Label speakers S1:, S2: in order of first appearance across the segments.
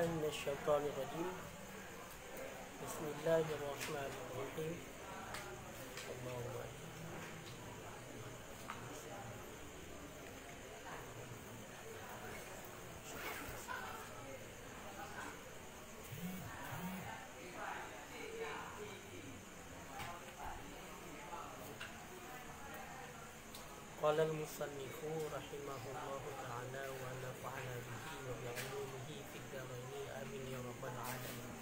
S1: بالله من الشيطان الرجيم. بسم الله الرحمن الرحيم. اللهم قال المصنف رحمه الله تعالى ونفعنا به وبعلومه في الدارين آمين يا رب العالمين.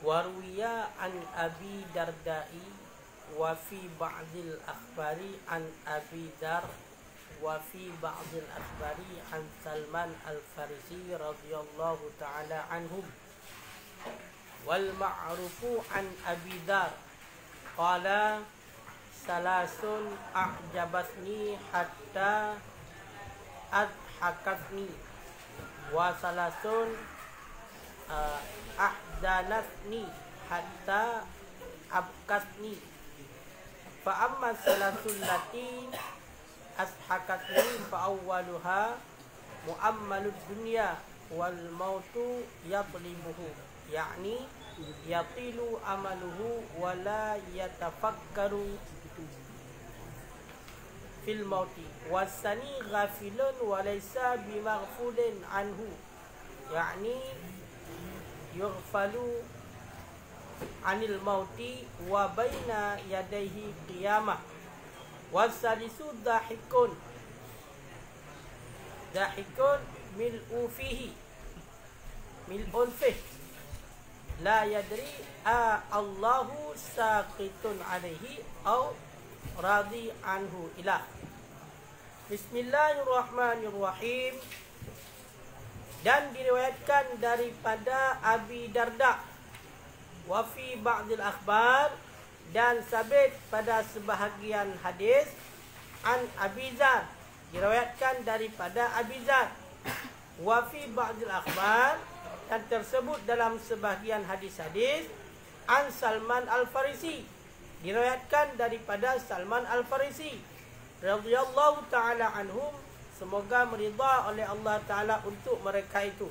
S1: Warwiya an Abi Dardai wa fi ba'dil akhbari an Abi Dar wa fi ba'dil akhbari an Salman al-Farisi radhiyallahu ta'ala anhum. Wal ma'rufu an Abi Dar qala salasun a'jabatni hatta adhakatni wa salasun ahdanatni hatta abkatni fa amma salasul lati ashakatni fa awwaluha muammalud dunya wal mautu yatlibuhu, yakni yatilu amaluhu wa la yatafakkaru fil mauti, wasani ghafilun wa laysa bimaghfulin anhu, yakni yughfalu anil mauti wa baina yadayhi qiyamah. Wasalisu dahikun mil'un fihi la yadri Allahu saqitun alaihi au radhi anhu ilah. Bismillahirrahmanirrahim. Dan diriwayatkan daripada Abi Darda wa fi ba'dil akhbar, dan sabit pada sebahagian hadis, an Abi Zar, diriwayatkan daripada Abi Zar, wa fi ba'dil akhbar, dan tersebut dalam sebahagian hadis-hadis, an Salman al-Farisi, diriwayatkan daripada Salman al-Farisi radhiyallahu ta'ala anhum, semoga meridha oleh Allah Ta'ala untuk mereka itu.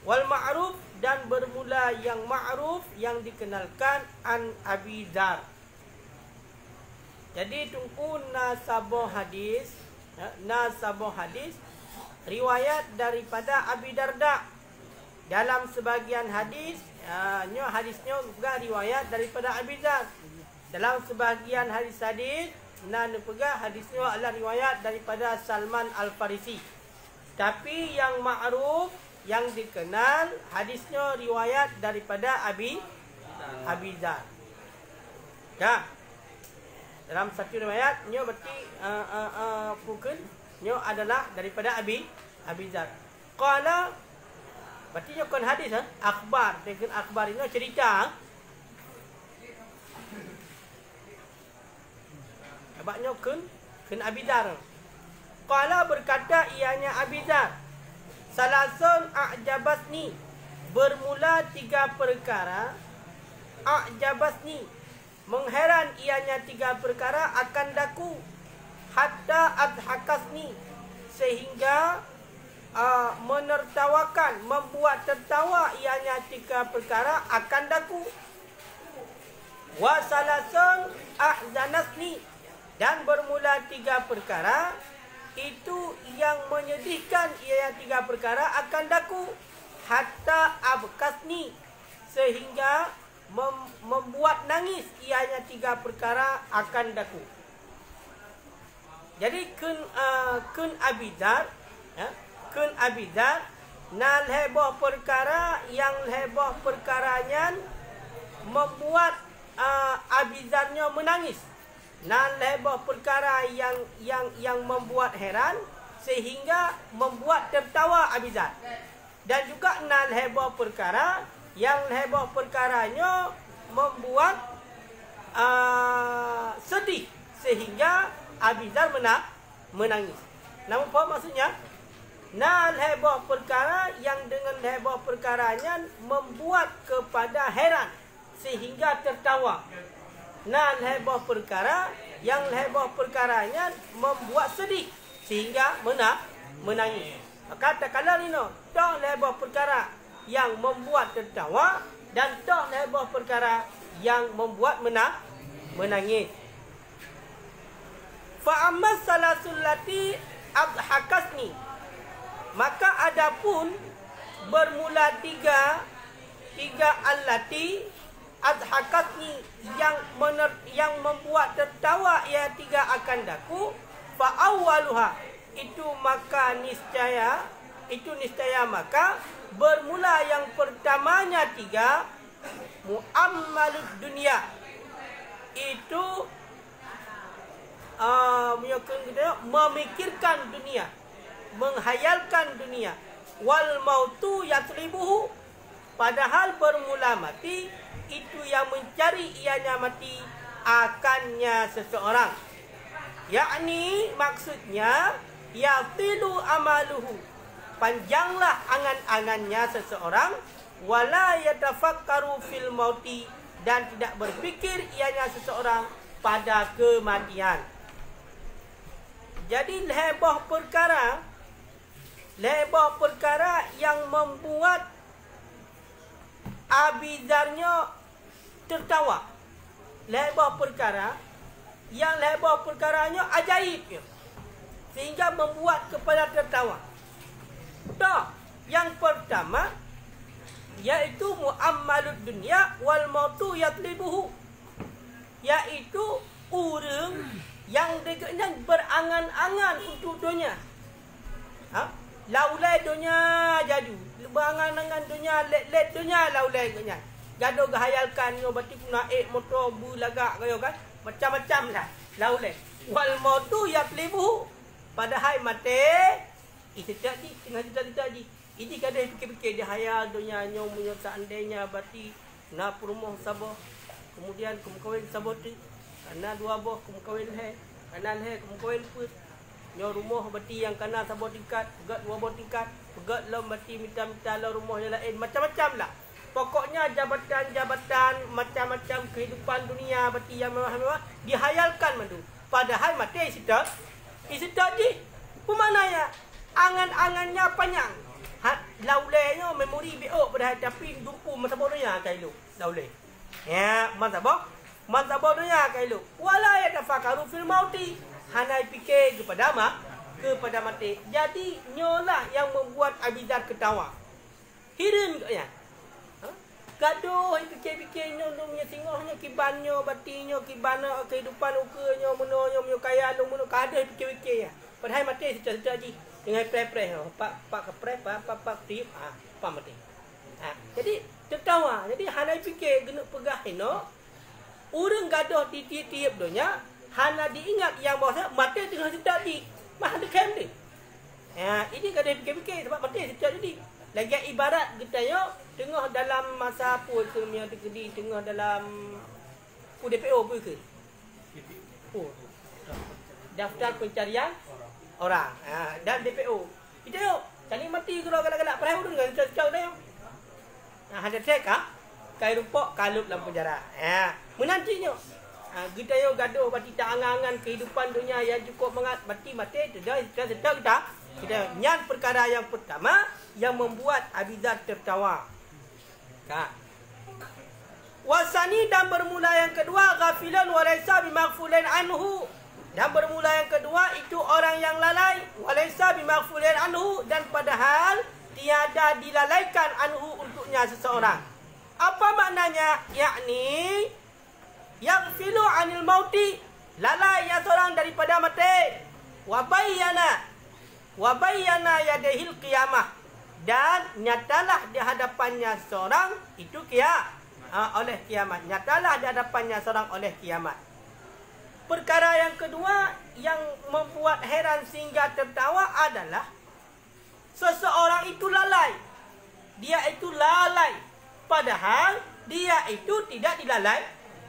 S1: Wal ma'ruf, dan bermula yang ma'ruf, yang dikenalkan, an Abi Dar. Jadi tunggu nasabah hadis, riwayat daripada Abi Darda. Dalam sebagian hadis, hadisnya juga riwayat daripada Abi Dar. Dalam sebagian hadis-hadis, hadisnya adalah riwayat daripada Salman al-Farisi. Tapi yang ma'ruf, yang dikenal, hadisnya riwayat daripada Abi Dar. Ya. Dalam satu riwayatnya berarti bukannya adalah daripada Abi Dar. Qala, berarti kan hadis akhbar, dengan akhbar ini cerita. Abaknya kun Abi Dar. Qala, berkata ianya Abi Dar, salasun a'jabasni, bermula 3 perkara, a'jabasni, mengheran ianya 3 perkara akan daku, hatta adhakasni, sehingga menertawakan, membuat tertawa ianya 3 perkara akan daku. Wa salasun ahzanasni, dan bermula 3 perkara itu yang menyedihkan ia 3 perkara akan daku, hatta abkasni, sehingga membuat nangis ianya 3 perkara akan daku. Jadi kun Abi Dar, kun Abi Dar, nal heboh perkara yang heboh perkaranya membuat Abi Darnya menangis. Nan heboh perkara yang membuat heran sehingga membuat tertawa Abi Zar. Dan juga nan heboh perkara yang heboh perkaranya membuat sedih sehingga Abi Zar menangis. Namun apa maksudnya? Nah, heboh perkara yang dengan heboh perkaranya membuat kepada heran sehingga tertawa. Nah, heboh perkara yang heboh perkaranya membuat sedih sehingga menangis. Maka katakanlah ni no, tok heboh perkara yang membuat tertawa dan tok heboh perkara yang membuat menangis. Fa amma salasul lati adhakasni, maka adapun bermula tiga allati adhakatni yang membuat tertawa ia tiga akan daku, fa awwaluha, itu niscaya maka bermula yang pertamanya tiga, muammalud dunia, itu memikirkan dunia, menghayalkan dunia. Wal mautu yatlibuhu, padahal bermula mati itu yang mencari ianya mati akannya seseorang. Yakni maksudnya yatilu amaluhu, panjanglah angan-angannya seseorang, wala yatafakkaru fil mauti, dan tidak berfikir ianya seseorang pada kematian. Jadi heboh perkara yang membuat abizarnya tertawa. Heboh perkaranya ajaib, sehingga membuat kepada tertawa. Tak, yang pertama yaitu muammalud dunia wal mautu yatlibuhu, yaitu orang yang dekatnya berangan-angan untuk dunia. Laulai dunia jadu, berangan-angan dunia, let dunia laulai dunia. Gaduh gahayalkan yo batik naik motor bulagak kayo kan, macam-macam lah laulai. Wal mautu yatlibuhu, padahal mati itu tadi tengah tadi. Ini kadang fikir-fikir dia hayal dunia nyo munyo seandainya bati nak rumah sabah. Kemudian kamu kawin sabot tu, kana dua boh kamu kawin kanan kamu kawin put. Nyo rumah bati yang kana sabot tingkat, pegat dua boh tingkat, pegat lom bati minta-minta lah rumah yang lain, macam-macam lah. Pokoknya jabatan-jabatan, macam-macam kehidupan dunia bati yang mewah-mewah dihayalkan mandu. Padahal mati isi tadi. Pemananya angan-angannya panjang. Laulainya memori beok pada tapi dumpu masa bodohnya kailu laulai. Ya, masa bodohnya kailu. Wala yatafakaru fil mauti, hanai fikir kepada mati. Jadi nyolah yang membuat abizar ketawa. Hirin katnya. Gaduh fikir-fikir nyo punya singohnya kibannya batinyo kibana kehidupan ukanya menonyo punya kaya lu meno kada fikir-fikir ya. Padahal mati cerita ji dengan pre-pre pak kepre pak tiup pak mati. Jadi tertawa. Jadi hanai fikir gena pegah ino urang gaduh di tiap donya hana diingat yang bahasa mati tengah cerita ji mah ada kem ni. Ini kada fikir-fikir sebab mati cerita jadi. Lagi ibarat kita yo tengah dalam masa apa ke punya tegedi tengah dalam UDPO pun ke? Daftar pencarian orang. Dan DPO. Kita yo cari mati kalau galak-galak perahu dengan cakap dah yo. Ada cek kai rumpok kalut dalam penjara. Menantinya. Kita yo gaduh bati tak angan-angan kehidupan dunia yang cukup mati kita nyan perkara yang pertama yang membuat abizar tertawa. Wasani, dan bermula yang kedua ghafilan walaysa bimaghfulin anhu, dan bermula yang kedua itu orang yang lalai, walaysa bimaghfulin anhu, dan padahal tiada dilalaikan anhu untuknya seseorang. Apa maknanya? Yakni yaghfilu anil mauti, lalai yang seorang daripada mati. Wabayyana yadehil qiyamah, dan nyatalah di hadapannya seorang itu oleh kiamat. Nyatalah di hadapannya seorang oleh kiamat. Perkara yang kedua yang membuat heran sehingga tertawa adalah seseorang itu lalai. Dia itu lalai, padahal dia itu tidak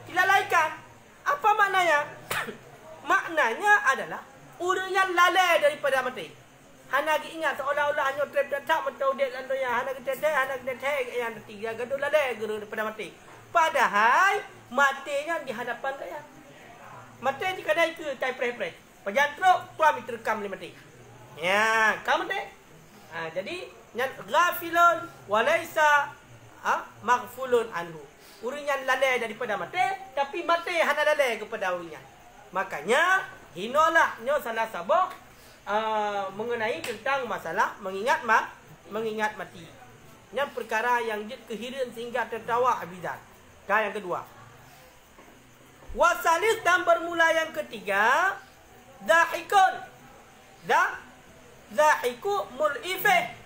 S1: dilalaikan. Apa maknanya? Maknanya adalah orang yang lalai daripada mati. Hana gi ingat seolah-olah hanya trap tak mentau dek landonya. Hana gi tete, hana gi tete yang tiga gaduh ladai guru daripada mati. Padahal matinya di hadapan kaya. Mati di kadai ke tai pre-pre. Pejantro tuami terekam li mati. Ya, kamu dek. Jadi nyan ghafilun walaisa maghfulun anhu. Urinya lalai daripada mati, tapi mati hana lalai kepada urinya. Makanya hinolah nyo salah sabah mengenai tentang masalah mengingat mati. Yang perkara yang jid kehiran sehingga tertawa abidan. Dan yang kedua. Wasalis dan bermula yang ketiga. Dahikun. Dahiku mul'ifeh.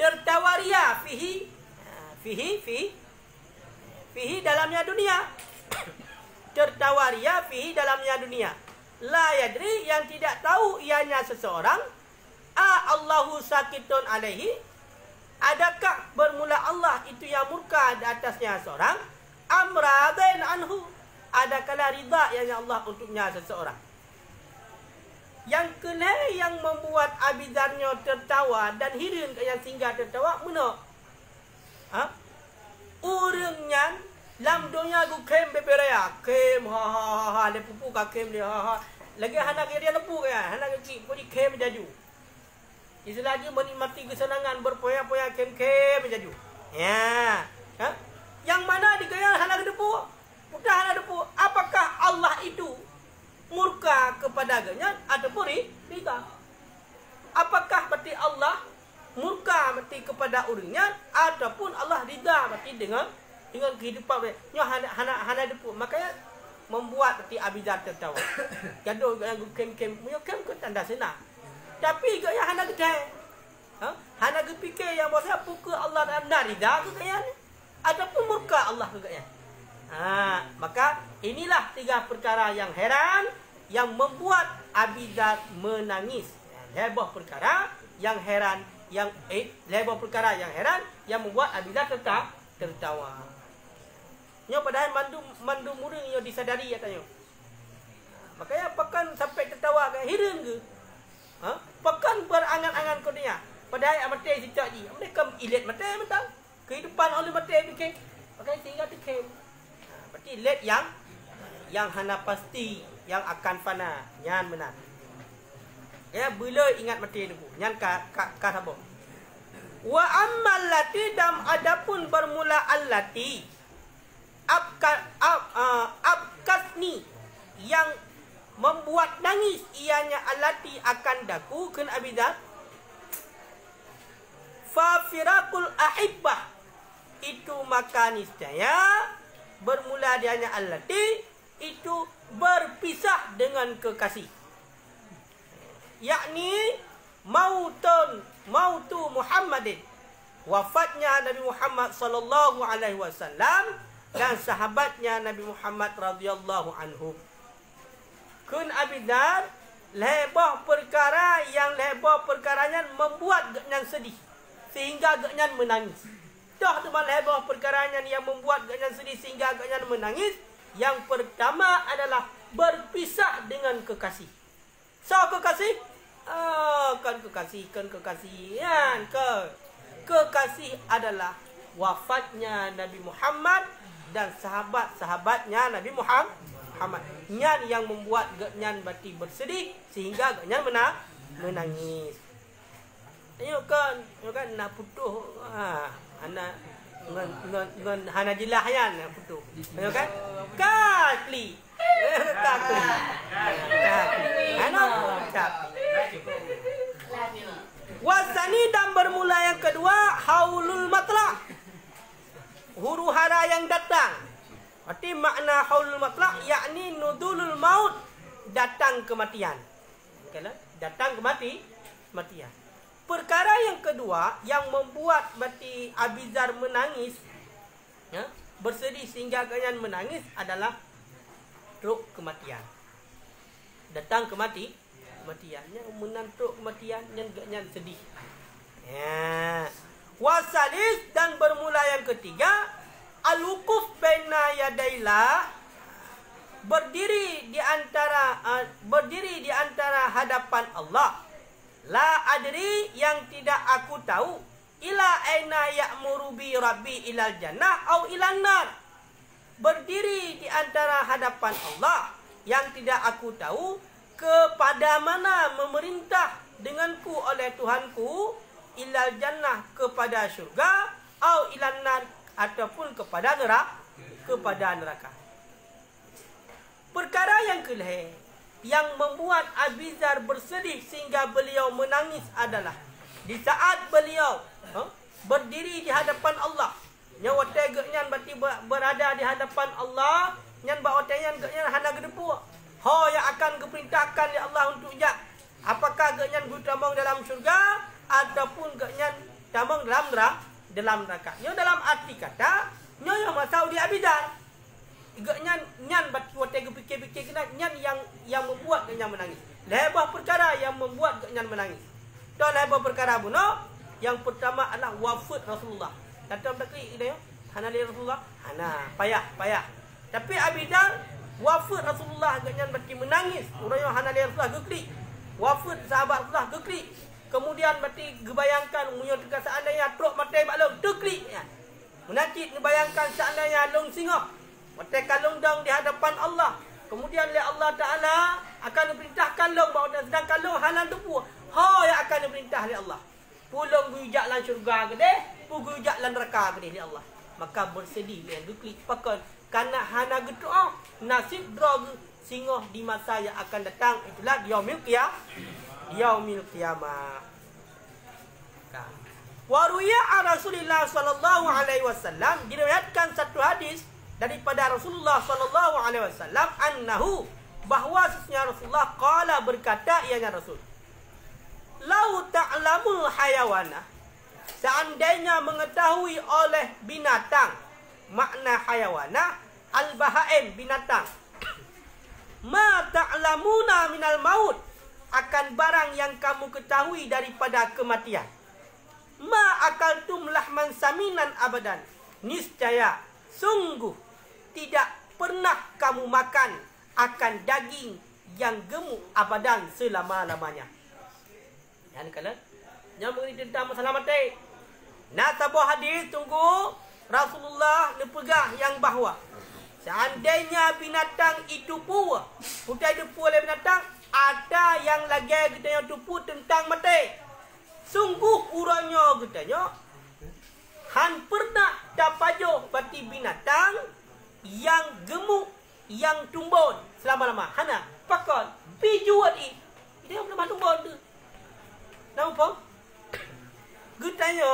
S1: Tertawaria fihi dalamnya dunia. Tertawaria fihi dalamnya dunia. La yadri yang tidak tahu ianya seseorang. Allahu sakitun alaihi. Adakah bermula Allah itu yang murka di atasnya seorang? Amradin anhu. Adakah ridha yang Allah untuknya seseorang? Yang kena yang membuat abidarnya tertawa dan hirin yang singgah tertawa mana? Urangnya lam dunia gu kem beberaya kem ha le pupu ka kem dia ha lagi hana dia lepu ya hana ki pudi kem jaju iselagi menikmati kesenangan berpoya-poya kem jaju ya yang mana digaya hana depu udah hana depu apakah Allah itu murka kepadanya ataupun ridha? Apakah berarti Allah murka berarti kepada urinya ataupun Allah ridha berarti dengan kehidupan nya hana depu. Makanya membuat berarti abidar tertawa. Gaduh yang kem ke tanda senang. Tapi gaya hana gedai. Hana gepikir yang bahasa pukul Allah dan ridha ke gaya ni ataupun murka Allah ke gaya. Maka inilah tiga perkara yang heran yang membuat abidar menangis. Lebah perkara yang heran lebah perkara yang heran yang membuat abidar tertawa. Nyo padahal mandu muring nyo disadari katanya. Makanya pakan sampai tertawa kan hirin ke? Pakan berangan-angan kau dia. Padahal mati sejak ji. Mereka ilet mati betul. Kehidupan oleh mati bikin. Makanya sehingga dikem. Berarti ilet yang hana pasti yang akan fana, nyan benar. Ya, bila ingat mati dulu, nyan ka sabuk. Wa ammal lati dam adapun bermula allati abkasni yang membuat nangis ianya allati akan daku kun abidat fa firaqul ahibbah itu maka niscaya bermula dianya allati itu berpisah dengan kekasih. Yakni mautu Muhammadin. Wafatnya Nabi Muhammad sallallahu alaihi wasallam dan sahabatnya Nabi Muhammad radhiyallahu anhu. Kun abidar lebah perkaranya membuat genyan sedih sehingga genyan menangis. Dah teman lebah perkaranya yang membuat genyan sedih sehingga genyan menangis. Yang pertama adalah berpisah dengan kekasih. So kekasih? Kan kekasih. Kekasih adalah wafatnya Nabi Muhammad dan sahabat-sahabatnya Nabi Muhammad. Nyan yang membuat nyan berarti bersedih sehingga nyan menangis. Tengok kan nak putuh. Anak ngan hana jilahayan putuh. Tengok kan? Kakli. Wasani dan bermula yang kedua haulul matla. Huru hara yang datang. Berarti makna haulul matla yakni nuzulul maut, datang kematian. Datang kematian. Perkara yang kedua yang membuat berarti abizar menangis, bersedih sehingga ganyan menangis adalah ruk kematian. Datang kematian, yang menantuk kematian yang ganyan sedih. Wasalis dan bermula yang ketiga al-wuquf baina yadailah berdiri di antara hadapan Allah. La adri, yang tidak aku tahu. Ila aina ya'muru bi rabbi ilal jannah au ilan nar. Berdiri di antara hadapan Allah yang tidak aku tahu kepada mana memerintah denganku oleh Tuhanku, ilal jannah, kepada syurga, au ilan nar, ataupun kepada neraka. Perkara yang kelih yang membuat Abi Dzar bersedih sehingga beliau menangis adalah di saat beliau berdiri di hadapan Allah. Yang watai geknyan berarti berada di hadapan Allah. Yang watai geknyan hana gedepu. Ho yang akan diperintahkan oleh Allah untuk jak. Apakah geknyan bertamang dalam syurga ataupun geknyan tamang dalam neraka. Nyo dalam arti kata, nyo yang masau di Abi Dzar. Geknyan nyan berarti watai fikir-fikir kena nyan yang membuat geknyan menangis. Lebah perkara yang membuat geknyan menangis. Dan lebah perkara bunuh. Yang pertama adalah wafat Rasulullah. Kata berkali ini, hana li Rasulullah, hana payah. Tapi Abi Dzar wafat Rasulullah ganyan berarti menangis. Urang hana li Rasulullah gekli. Wafat sahabat Rasulullah gekli. Kemudian berarti gebayangkan munyo teka seandainya truk matai baklong gekli. Ya. Menakit ngebayangkan seandainya long singa matai kalong dang di hadapan Allah. Kemudian oleh Allah Taala akan diperintahkan long bahawa sedangkan long halan tepu. Yang akan diperintah oleh Allah. Pulang gujak lan syurga gede, gujak lan neraka gede oleh Allah. Maka bersedih yang geklik pakai karena hana gedoa nasib drog singoh di masa yang akan datang, itulah yaumil qiyamah. Wa ruya Rasulullah sallallahu alaihi wasallam, diriwayatkan satu hadis daripada Rasulullah sallallahu alaihi wasallam annahu, bahwa sesungguhnya Rasulullah qala, berkata ianya Rasul, lau ta'lamul hayawana, seandainya mengetahui oleh binatang, makna hayawana al-bahaim, binatang, ma ta'lamuna minal maut, akan barang yang kamu ketahui daripada kematian, ma akaltum lahman saminan abadan, niscaya sungguh tidak pernah kamu makan akan daging yang gemuk abadan selama-lamanya. Yang kala yang mengenai tentang masalah mati. Nak tabuh hadis tunggu Rasulullah nepegah yang bahawa seandainya binatang itu pua, putai depu oleh binatang, ada yang lagi kita tupu tentang mati. Sungguh urangnya katanya han pernah dapajo bati binatang yang gemuk, yang tumbon selama-lama. Hana pakon pijuat i. Dia belum tumbon tu. Nampak? Getanya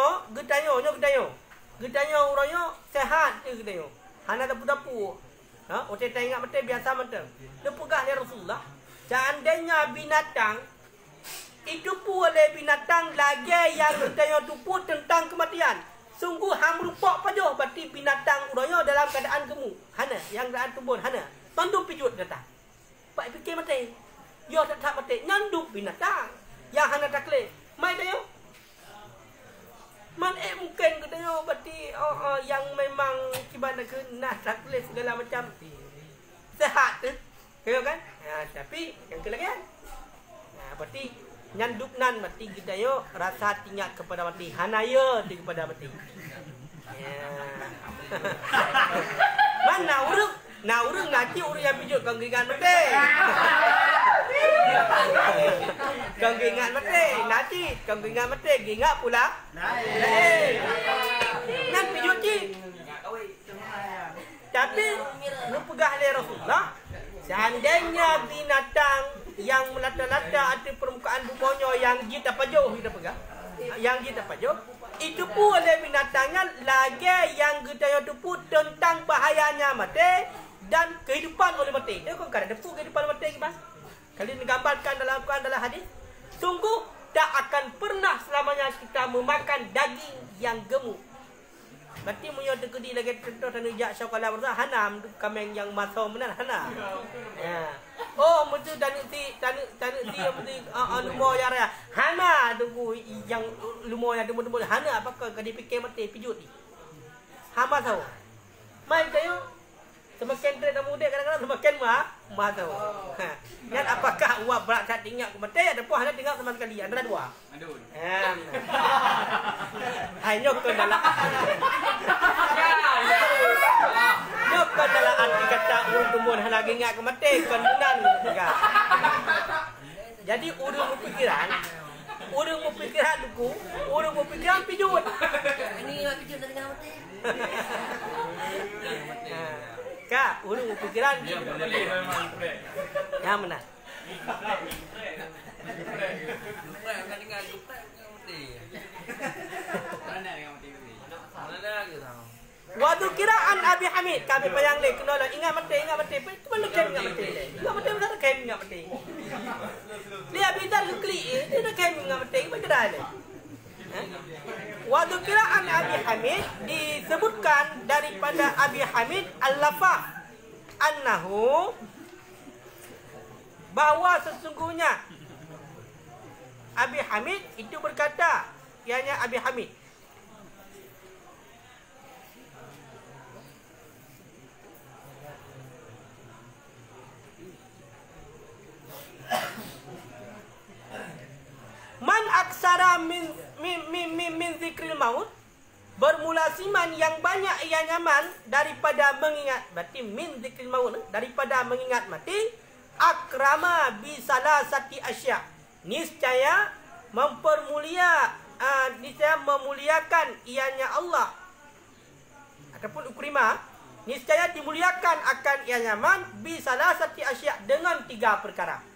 S1: orangnya sehat dia getanya. Hana dapu-dapu. Otak tak ingat mati biasa mati. Dia pegah dia Rasulullah. Seandainya binatang itu pun oleh binatang lagi yang getanya tupu tentang kematian. Sungguh ham rupak pajoh berarti binatang orangnya dalam keadaan gemuk. Hana yang keadaan tumbun hana. Tanduk pijut kata. Pak fikir mati. Yo tak mati nyanduk binatang. Yang hana taklif. Mai tayo. Man mungkin katanya berarti yang memang kibana kena taklif segala macam. Sehat tu. Kaya kan? Tapi yang kelagian. Berarti nyanduk nan berarti kita yo rasa tinggal kepada mati. Hanaya kepada mati. Mana urut? Urut nanti urut yang pijut kau ingat mati. Kau ingat mati, nanti kau ingat mati, ingat pula. Nan pijut ji. Tapi lu pegah oleh Rasulullah. Seandainya binatang yang melata-lata ada permukaan bumbunya yang kita pajuh, kita pegang, yang kita pajuh, itu pun oleh binatangnya lagi yang kita tupu tentang bahayanya mati dan kehidupan oleh mati. Dia kan ada depu kehidupan mati kita. Kali digambarkan dalam Quran dalam hadis, sungguh tak akan pernah selamanya kita memakan daging yang gemuk. Berarti munyo tegedi lagi contoh tanu jak syakala bersa hanam kameng yang maso menan hana. Ya. Oh mutu tanu ti mutu lumo ya ra. Hana tunggu yang lumo ya temu hana apakah kadi fikir mati pijut ni. Hama tahu. Mai tayo Semakin trend dan mudik kadang-kadang semakin mah tu. Dan apakah awak berat tak tinggal ke mati ataupun hanya tinggal sama sekali? Antara dua. Hanya ke dalam Nyok dalam arti kata urung tumun hana ingat ke mati kenunan juga. Jadi urung berpikiran duku, urung berpikiran pijut.
S2: Ini ingat pijut dari ingat mati.
S1: Kak, urung berpikiran pijut. Yang mana?
S2: Bukan ingat gupak ingat mati. Mana ingat mati ni? Mana lagi tahu?
S1: Waktu kiraan Abi Hamid kami payang lek kena ingat mati mana kan ingat mati mana kan ingat mati dia bidar klik dia nak kan ingat mati macam mana waktu kiraan Abi Hamid disebutkan daripada Abi Hamid al-Lafaf annahu bahawa sesungguhnya Abi Hamid itu berkata ianya Abi Hamid Man aksara min zikril maut bermula siman yang banyak ia nyaman daripada mengingat berarti min zikril maut daripada mengingat mati akrama bi salasati asya niscaya memuliakan ianya Allah ataupun ukrima niscaya dimuliakan akan ia nyaman bi salasati asya dengan 3 perkara.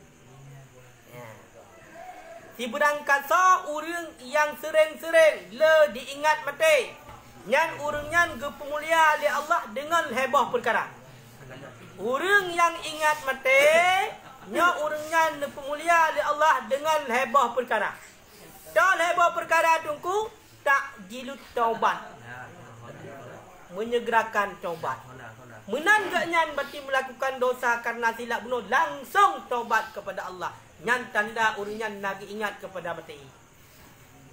S1: Si berangkasa urang yang sering-sering le diingat mati. Nyan urang nyan gepemulia oleh Allah dengan heboh perkara. Urang yang ingat mati, nya urang nyan gepemulia oleh Allah dengan heboh perkara. Dah heboh perkara tungku tak jilut taubat. Menyegerakan taubat. Menan gak nyan berarti melakukan dosa karena silap bunuh langsung taubat kepada Allah. Nyan tanda urunyan lagi ingat kepada mati.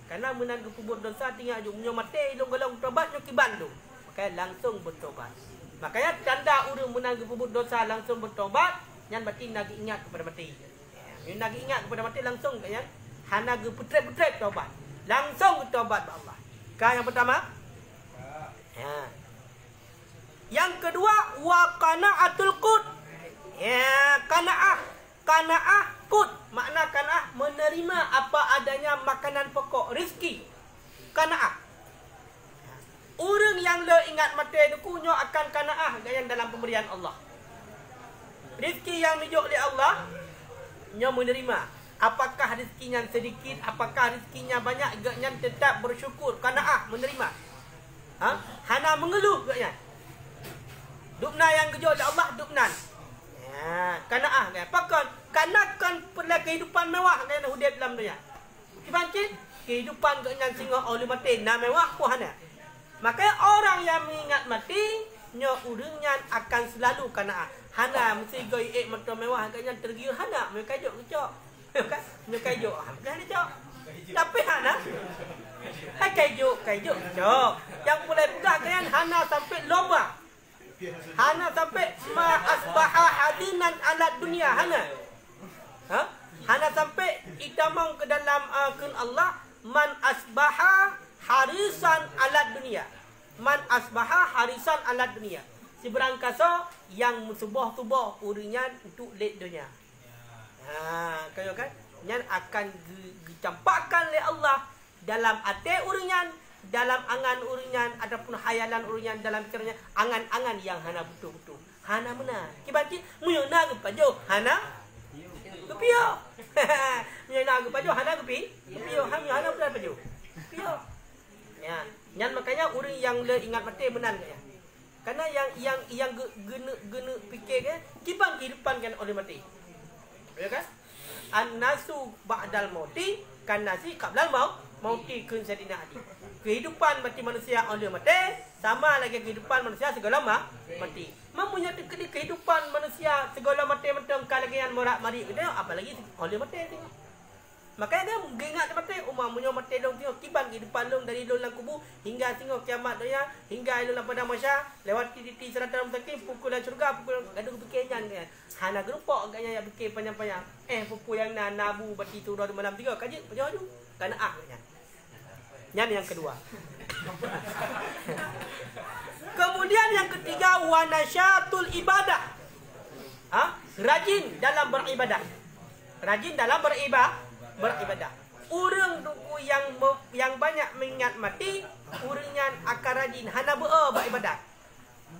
S1: Karena menan kubur dosa tinggal je punya mati long galong tobat nyo kiban tu. Makanya langsung bertobat. Makanya tanda urung menan kubur dosa langsung bertobat, nyan berarti lagi ingat kepada mati. Nyan lagi ingat kepada mati langsung kan hana ge putrep-putrep tobat. Langsung bertobat kepada Allah. Ka yang pertama? Ya. Yang kedua wa qanaatul qut. Ya, qanaah kut makna qanaah menerima apa adanya makanan pokok rezeki. Qanaah. Orang yang le ingat mati tu nyo akan qanaah gayang dalam pemberian Allah. Rezeki yang dijuk oleh Allah nyo menerima. Apakah rezekinya sedikit, apakah rezekinya banyak, gaknya tetap bersyukur, qanaah menerima. Hana mengeluh gaknya. Dukna yang dijuk oleh Allah duknan. Qanaah kan pakan kanakan pada kehidupan mewah kan hidup dalam dunia. Kibancit kehidupan ke yang singa oleh mati na mewah ku hana. Maka orang yang mengingat mati nya urangnya akan selalu qanaah. Hana mesti goi mata mewah kan yang tergiur hana mereka juk kecok. Kan mereka juk hana cok. Tapi hana kayu cok. Yang mulai pegang kan hana sampai lomba. Hana sampai ma asbaha hadinan ala dunia hana. Hana sampai itamang ke dalam kun Allah man asbaha harisan ala dunia. Man asbaha harisan ala dunia. Si berangkasa yang subuh-subuh urinya untuk lek dunia. Kaya kan? Yang akan dicampakkan oleh Allah dalam hati urinya, dalam angan uringan ataupun hayalan uringan dalam pikirannya angan-angan yang hana betul-betul hana mana kibanti muyona gepajo hana gepio muyona gepajo hana gepi gepio hana benar pajo gepio ya nyan makanya urang yang le ingat mati menan ya karena yang gene fikir kan kibang kehidupan kan oleh mati ya kan an-nasu ba'dal mauti kan nasi qablal mauti kun sadina adi. Kehidupan mati manusia oleh mati sama lagi kehidupan manusia segala mati. Mempunyai kehidupan manusia segala mati mentang lagi yang morak mari kita apalagi oleh mati tengok. Makanya dia ingat mati umamnya mati dong tengok kiban di depan long dari long kubur hingga tengok kiamat dunia hingga ilmu pada masyarakat lewat titi serata mustaqim pukulan surga pukul gaduh bikinnya kan. Hana gerupok agaknya yang bikin panjang-panjang. Pukul yang nabu bati tu dua malam 3 kaji jauh tu. Kana katanya. Yang kedua. Kemudian yang ketiga wanasyatul ibadah. Rajin dalam beribadah. Rajin dalam beribadah. Urang duku yang banyak mengingat mati, urangnya akan rajin hana beribadah.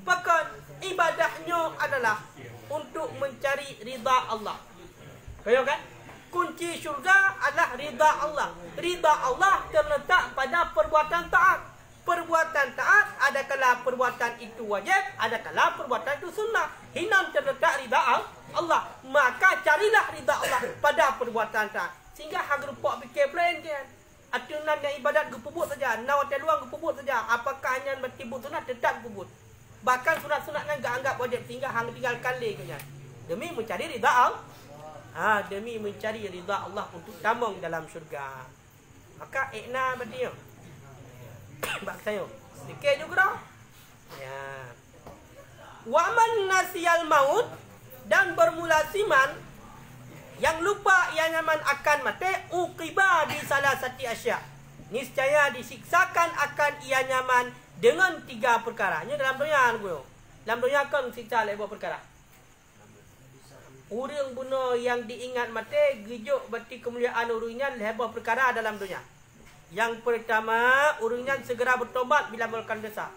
S1: Bahkan ibadahnya adalah untuk mencari ridha Allah. Kaya kan? Kunci syurga adalah ridha Allah. Ridha Allah terletak pada perbuatan taat. Perbuatan taat adakala perbuatan itu wajib, adakala perbuatan itu sunnah. Hinam terletak ridha Allah. Maka carilah ridha Allah pada perbuatan taat. Sehingga hang rupak fikir plan kan. Atunan yang ibadat gepubut saja, nawat luang gepubut saja. Apakah hanya bertibut sunat tetap gepubut. Bahkan sunat-sunat kan gak anggap wajib sehingga hang tinggalkan le kan. Demi mencari ridha Allah. Demi mencari ridha Allah untuk tamung dalam syurga. Maka ikna berarti yo. Bak saya. Fikir juga. Ya. Wa man nasiyal maut dan bermula siman yang lupa ia nyaman akan mati uqiba di salah satu asya. Niscaya disiksakan akan ia nyaman dengan 3 perkara. Ini dalam dunia gue. Dalam dunia kan siksa oleh 2 perkara. Urang bunuh yang diingat mati gejuk berarti kemuliaan urangnya oleh 2 perkara dalam dunia. Yang pertama, urangnya segera bertobat bila melakukan dosa.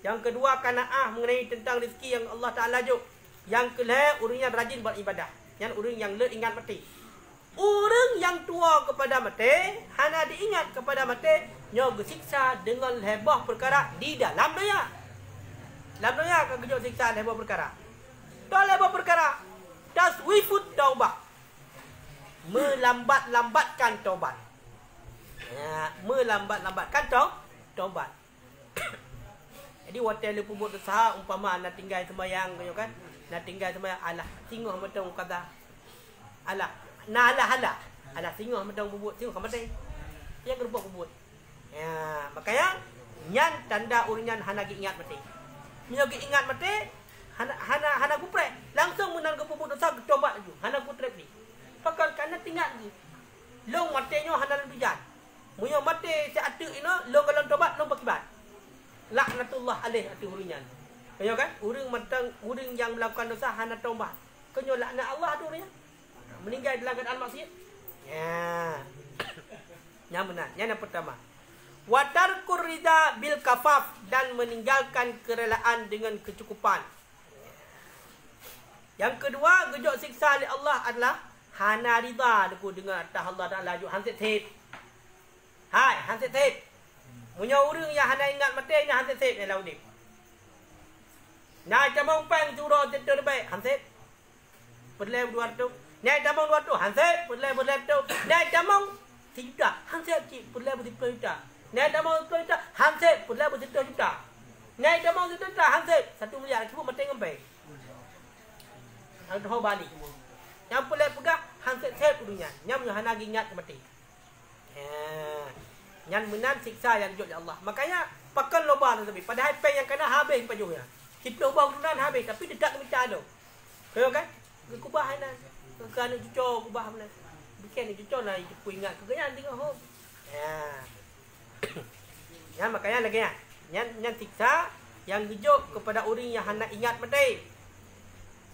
S1: Yang kedua, qanaah mengenai tentang rezeki yang Allah Taala juk. Yang kelima, urangnya rajin beribadah. Yang orang yang le ingat mati. Orang yang tua kepada mati, hana diingat kepada mati, nyo bersiksa dengan lebah perkara di dalam dunia. Dalam dunia akan kejut siksa lebah perkara. Dah lebah perkara. Taswifut taubat. Melambat-lambatkan taubat. Ya, melambat-lambatkan taubat. Jadi waktu lu buat dosa umpama nak tinggal sembahyang kan? Nak tinggal sembahyang alah singoh metong kata. Alah, na alah singoh metong bubut singoh mati. Dia gerubuk bubut. Ya, makanya nyan tanda urinyan hana ingat mati. Menyogi ingat mati hana kuprek. Langsung menang ke bubut dosa tobat ju. Hana kutrep ni. Pakai kana tinggal ni. Long matinyo hana lujan. Munyo mati si atuk ino long kalau tobat long pakibat. Laknatullah alaih atu urinyan. Kaya kan? Urang yang melakukan dosa hana taubat. Kenyo laknat Allah tu orangnya. Meninggal dalam keadaan maksiat. Ya. Yang benar. Yang pertama. Wa tarkur ridha bil kafaf dan meninggalkan kerelaan dengan kecukupan. Yang kedua, gejok siksa oleh Allah adalah hana ridha dengan atas Allah Taala juk hanset tip. Hai, hanset tip. Punya urang yang hana ingat mati nya hanset tip ni laudip. Nah, jamong pang curah tentu baik. Hansip. Berlai 200. Naik jamong 200. Hansip. Berlai tu. Naik jamong 1 juta. Hansip cik. Berlai 10 juta. Naik jamong 10 juta. Hansip. Berlai 10 juta. Naik jamong 1 juta. Hansip. 1 miliar. Cuba mati ngempai. Yang tahu balik. Yang boleh pegang. Hansip sep dunia. Yang hana ingat mati. Yang menan siksa yang jujur Allah. Makanya pakan loba lebih. Padahal pen yang kena habis pajuhnya. Kita ubah urunan habis tapi dekat minta tu. Kaya kan? Kubah hanan. Kerana cucuk kubah mana. Bikin ni cucuk lah aku ingat keganyan tengok hok. Ya. Ya makanya lagi ya. Yang siksa yang gejuk kepada orang yang hendak ingat mati.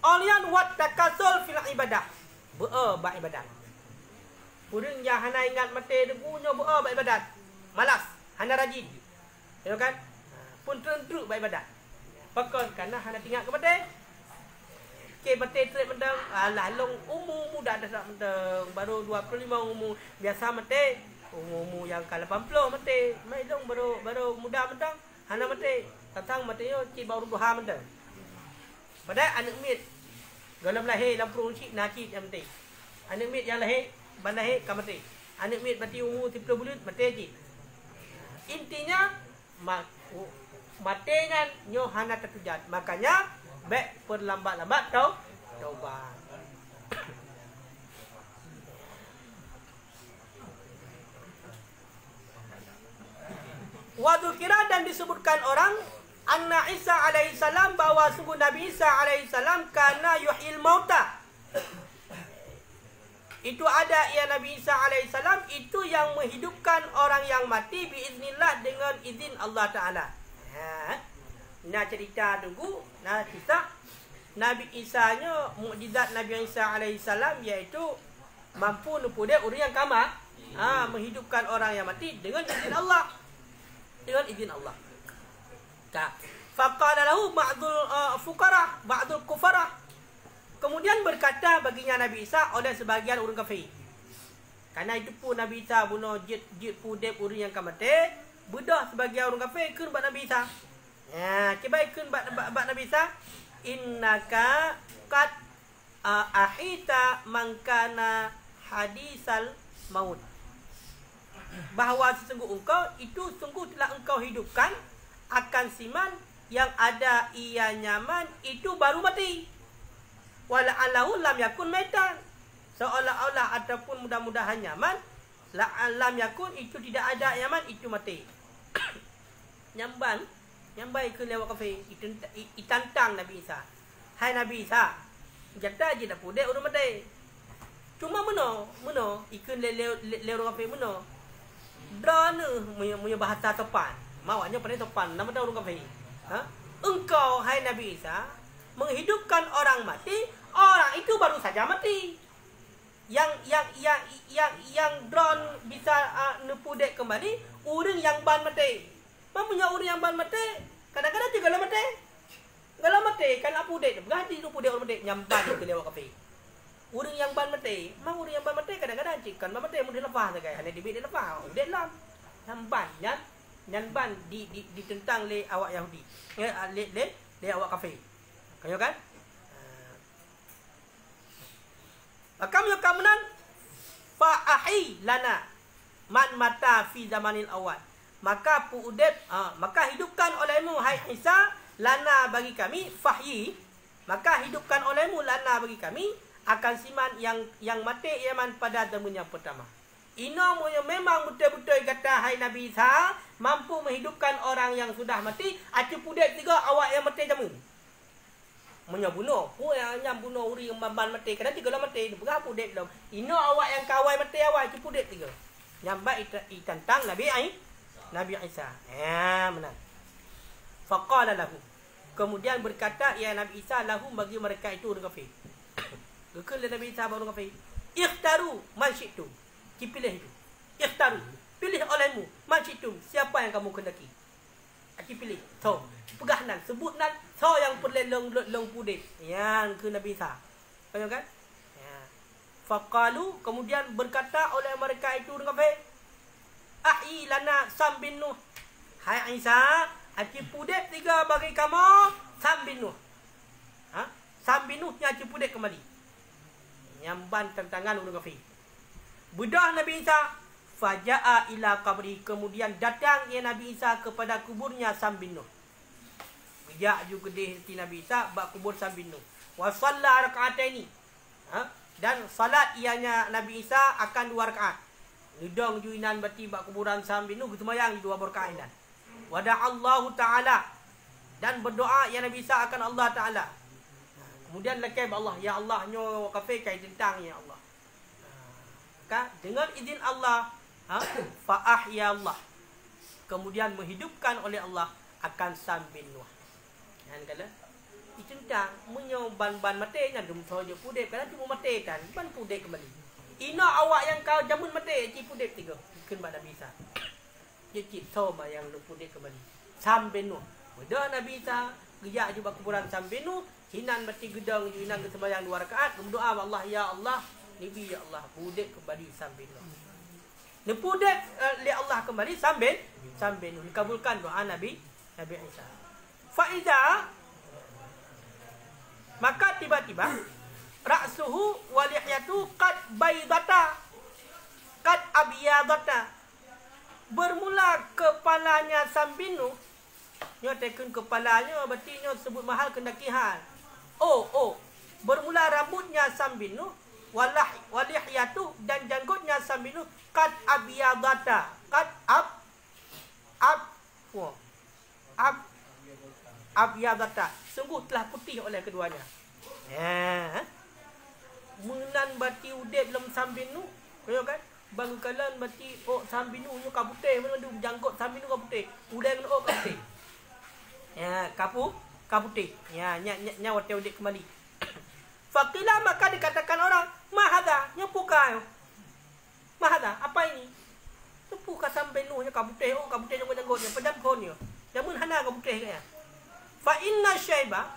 S1: Alian wat takasul fil ibadah. Buat ibadat. Orang yang hendak ingat mati dia punya buat ibadat. Malas, hendak rajin. Ya kan? Pun terus buat ibadat. Pakon karena hana tinggal ke mati. Ke mati trip mendang. Alah long umur muda dah tak mendang. Baru 25 umur biasa mati. Umur yang ke 80 mati. Mai long baru muda mendang. Hana mati. Datang mati yo ci baru 2 mendang. Padahal anak mit dalam lahir lampung cik nakit yang mati. Anak mit yang lahir ban lahir kan mati. Anak mit mati umur 30 bulan mati cik. Intinya matinya nyo hana tertujat. Makanya baik perlambat-lambat taubat. Wa dzukira, dan disebutkan orang anna Isa alaihi salam, bahwa sungguh Nabi Isa alaihi salam kana yuhyil mauta. Itu ada ya Nabi Isa alaihi salam itu yang menghidupkan orang yang mati biiznillah, dengan izin Allah Taala. Nah cerita tunggu, nah kisah Nabi Isa nya, mukjizat Nabi Isa alaihi salam iaitu mampu nupude orang yang kama, menghidupkan orang yang mati dengan izin Allah. Dengan izin Allah. Faqala lahu ba'dul fuqara, ba'dul kufara. Kemudian berkata baginya Nabi Isa oleh sebagian orang kafir. Karena itu pun Nabi Isa bunuh jit pudep orang yang kamate, bedah sebagian orang kafir kun bak Nabi Isa. Kibai kun bak Nabi Isa, innaka qad ahita mangkana hadisal maut. Bahawa sesungguh engkau itu sungguh telah engkau hidupkan akan siman yang ada ia nyaman itu baru mati. Wala'allahu lam yakun maitan, seolah-olah ataupun mudah-mudahan nyaman, lam yakun itu tidak ada nyaman itu mati. Nyambai ke lewat kafe itantang Nabi Isa. Hai Nabi Isa, jata je dah pudek orang mati. Cuma meno ikun lewat kafe meno. Drone punya bahasa topan. Mawanya pandai topan, nama dah orang kafe. Engkau hai Nabi Isa menghidupkan orang mati, orang itu baru saja mati. Yang drone bisa nepudek kembali, orang yang ban mati. Punya orang yang ban mati, kadang-kadang juga mati. Kalau mati kan apa dek? Berhenti tu pudek orang mati nyampan ke lewat kafe. Orang yang ban mati, orang yang ban mati kadang-kadang cikan ban mati mudah lepas saja. Hanya dibik dia lepas, dek lam. Nyampan ban ditentang le awak Yahudi. Le awak kafe. Kayo kan? Maka kemudian fa'ahi lana man mata fi zamanil awal. Maka maka hidupkan olehmu hai Isa lana bagi kami fahyi. Maka hidupkan olehmu lana bagi kami akan siman yang mati iaman pada zaman yang pertama. Ino memang betul-betul kata hai Nabi Isa mampu menghidupkan orang yang sudah mati. Acu pudet juga awak yang mati jamu. Menyabunuh, yang bunuh uri yang ban mati. Kadang tiga lah mati, berapa dek dalam. Ino awak yang kawai mati awak cupu dek tiga. Nyambat itantang Nabi Isa. Menang. Faqala lahu. Kemudian berkata ya Nabi Isa lahu bagi mereka itu orang kafir. Gekal Nabi Isa orang kafir. Ikhtaru man syi'tum. Pilih itu. Ikhtaru. Pilih olehmu man syi'tum. Siapa yang kamu kendaki? Aki pilih. So, pegahnan, sebutnan so yang perlelong pudek. Yang ke Nabi Isa. Faham kan? Ya. Faqalu, kemudian berkata oleh mereka itu orang kafir, Ahi lana Sam bin Nuh. Hai Isa, aki pudek tiga bagi kamu Sam bin Nuh. Sam bin Nuh yang aki pudek kembali. Nyamban tangan orang kafir. Bedah Nabi Isa. Faja'a ila qabri, kemudian datang ya Nabi Isa kepada kuburnya Sam bin Nuh. Bijak juga di Nabi Isa bak kubur Sam bin Nuh. Wa shalla raka'ataini. Dan salat ianya Nabi Isa akan 2 rakaat. Nidong juinan berarti bak kuburan Sam bin Nuh sembahyang 2 rakaat dan. Wa da'allahu ta'ala, dan berdoa ya Nabi Isa akan Allah Taala. Kemudian lekeb Allah, ya Allah nyo kafir kai tentang ya Allah. Dengan izin Allah, fa'ahya Allah, kemudian menghidupkan oleh Allah akan Sam bin Nuh. Yang kala itentang menyoban ban mati nya dum soje pudek kan cuma mati kan ban pudek kembali. Ina awak yang kau jamun mati ci pudek tiga bikin pada bisa. Ye ci soba yang lu pudek kembali. Sam bin Nuh. Beda Nabi Isa gejak juga kuburan Sam bin Nuh, hinan mati gedang hinan ke sembahyang 2 rakaat, berdoa Allah ya Allah, Nabi ya Allah pudek kembali Sam bin Nuh. Nepudek li Allah kembali Sam bin Nuh, dikabulkan doa Nabi Isa. Faiza, maka tiba-tiba ra'suhu wa lihyatu qad baydata qad abyadata. Bermula kepalanya Sam bin Nuh, nyo teken kepalanya berarti nyo sebut mahal kendakihan. Bermula rambutnya Sam bin Nuh walihyatu, dan janggutnya Sam bin Nuh qad abyadata, qad Wah. Abyadata. Sungguh telah putih oleh keduanya. Menan bati udep dalam sambinu. Kaya kan? Bangkalan bati sambinu nyo kaputih. Mana tu jangkut sambinu kaputih. Udang no kaputih. Kaputih. Nya wate udep kembali. Faqila maka dikatakan orang, mahada, nyepuka. Mahada, apa ini? Nyepuka sambinu nya kaputih. Kaputih jangkut-janggutnya. Pedam konnya. Namun hana kaputih kaya. Fa inna syaiba,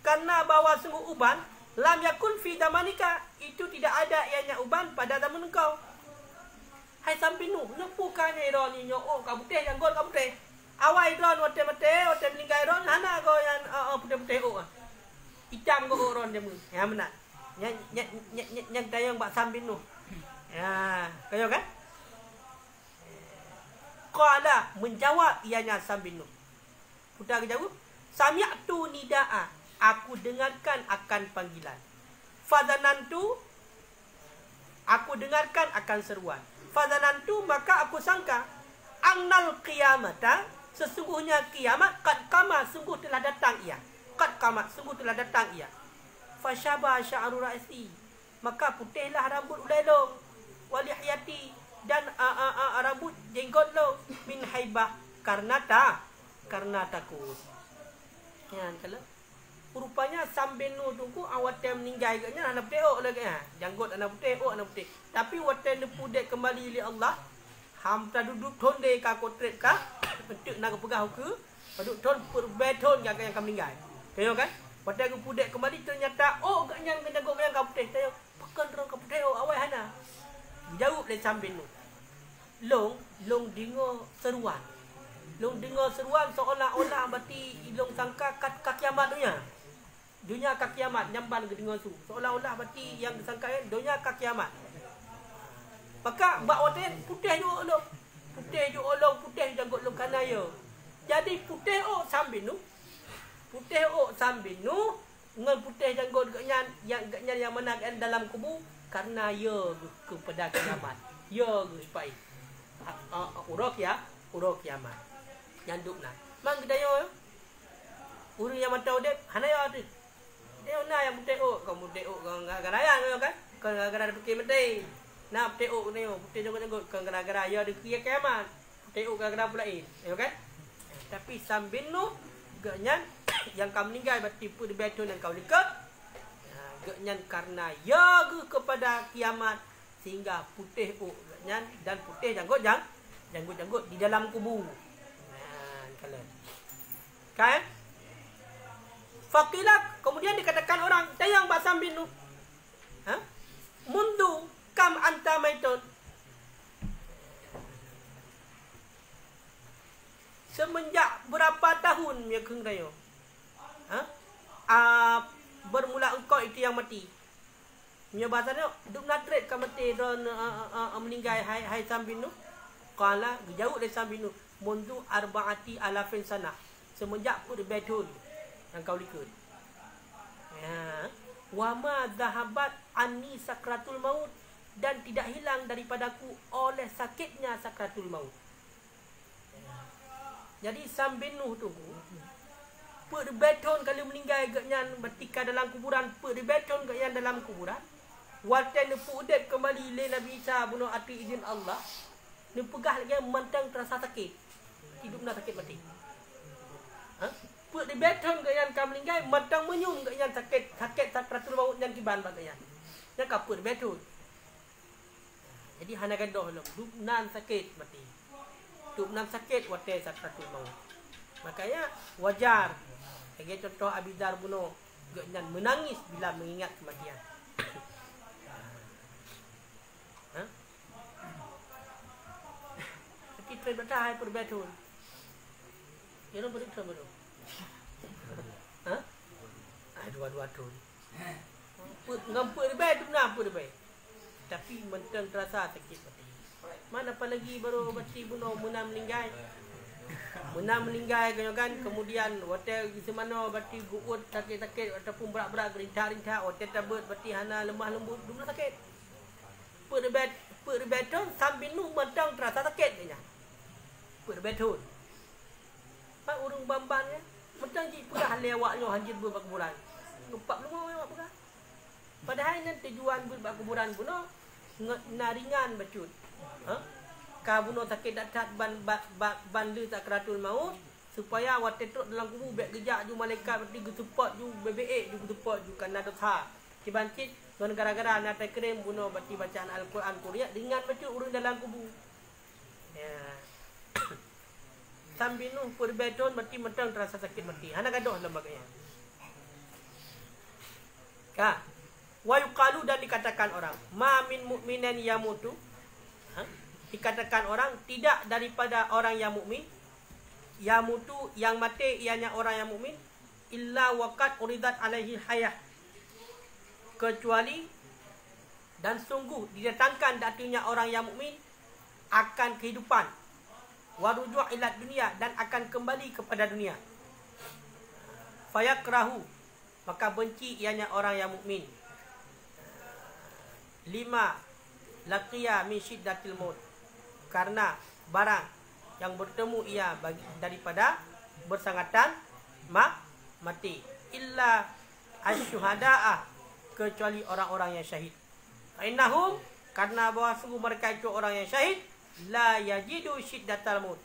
S1: karena bahawa sungguh uban, lam yakun fi damanika, itu tidak ada ianya uban pada zaman engkau. Hai sampinu, nyepukanya iron nyo kabutih janggon kabutih. Awai iron wate meninggal iron hana go yang putih-putih hitam go iron dia mun. Ya benar. Yang tayang bak sampinu. Ya, kayo kan? Qala menjawab ianya sampinu. Putar jawab, sami'tu nidaa, aku dengarkan akan panggilan. Fadhanantu, aku dengarkan akan seruan. Fadhanantu, maka aku sangka, annal qiyamata, sesungguhnya kiamat, qad qama, sungguh telah datang ia. Qad qama, sungguh telah datang ia. Fasyaba sya'ru ra'si, maka putihlah rambut ulelong, walihyati, dan rambut jenggot lo, min haibah, karena takut. Ya, kalau rupanya sambenu tunggu awat tem meninggal gaknya anak putih lagi janggut anak putih. Tapi wate nepudek kembali li Allah. Ham ta duduk tonde ka kotret ka untuk nak pegah ke. Paduk ton perbeton yang meninggal. Tayo kan? Wate ku pudek kembali ternyata gaknya janggut yang ka putih. Tayo pekan terang ka putih awai hana. Jauh le sambenu. Long dingo seruan. Long dengar seruan seolah-olah berarti ilong sangka kat kiamat dunia kat kiamat nyamban ke dengar su seolah-olah berarti yang disangka dunia kat kiamat. Maka bak waten putih putih janggut long kanaya. Jadi putih sambinu ngan putih janggut gaknya yang mana dalam kubu karena kepada kiamat. Supaya urok kiamat. Yang duk nak. Mang kita urang yang mata udep hanaya tu. Dia yang putih kamu gara-gara kan? Gara-gara fikir mati. Nak putih ni putih janggut gara-gara ya di kiamat. Putih gara-gara pula kan? Tapi sambinu gaknya yang kau meninggal berarti di betul yang kau dekat. Gaknya karena kepada kiamat sehingga putih gaknya dan putih janggut di dalam kubu. Kan? Faqila, kemudian dikatakan orang, tayang bak sambinu. Mundu kam anta maitun. Semenjak berapa tahun ya keng dayo? Bermula engkau itu yang mati. Punya bahasanya duk natret ka mati don meninggal hai sambinu. Qala jauh dari sambinu. Mundu arba'ati alafin sana. Semenjak betul yang kau likut. Wa ma dhahabat anni sakratul maut, dan tidak hilang daripadaku oleh sakitnya sakratul maut. Jadi sambinu tunggu. Betul kalau meninggal gaknya bertika dalam kuburan, betul gaknya dalam kuburan. Watan pudek kembali le Nabi Isa bunuh ati izin Allah. Ni pegah lagi mantang terasa sakit. Hidup nak sakit mati. Put di beton ke yang kau meninggal, mantang menyum ke yang sakit sakratul maut yang kiban bagaian. Yang kapur beton. Jadi hana gadoh lom, duk nan sakit mati. Duk nan sakit wate sakratul maut. Makanya wajar. Sebagai contoh Abidar bunuh gaknya menangis bila mengingat kematian. Tapi terbatas hai perbetul. Yang nombor itu baru. Dua-dua tu. Ngampuk dia baik, tu ngampuk dia baik. Tapi mentang terasa sakit mati. Mana apa lagi baru mati bunuh menang meninggal. Menang meninggal kan, kemudian hotel di mana berarti guut sakit-sakit ataupun berat-berat gerintah-rintah, hotel tabut berarti hana lemah lembut, dulu sakit. Perbetul sambil nu mentang terasa sakit dia. Perbetul. urung bamban ya. Mentang ji pegah lewaknya hanjir berkuburan. Lupa belum awak pegah. Padahal nan tujuan berkuburan buno naringan bacut. Ha? Ka buno sakit datat ban le sakratul maut supaya awak tetruk dalam kubur bek gejak ju malaikat berarti support ju BBE ju support ju kana dosa. Cibancit don gara-gara nak krem buno berarti bacaan Al-Quran Korea dengan bacut urung dalam kubur. Ya. Sambil nu perbeton berarti mentang terasa sakit mati. Hana gaduh lembaganya. Ka. Wa yuqalu dan dikatakan orang, ma min mu'minin yamutu. Ha? Dikatakan orang tidak daripada orang yang mukmin yamutu yang mati ianya orang yang mukmin illa waqad uridat alaihi hayah. Kecuali dan sungguh didatangkan datunya orang yang mukmin akan kehidupan. Waruju' ila dunia dan akan kembali kepada dunia. Fayakrahu maka benci ianya orang yang mukmin. 5 laqiya min syiddatil maut karena barang yang bertemu ia bagi daripada bersangatan mati illa asyuhada'a kecuali orang-orang yang syahid. Innahum karena bahawa sungguh mereka itu orang yang syahid la yajidu syiddatal maut.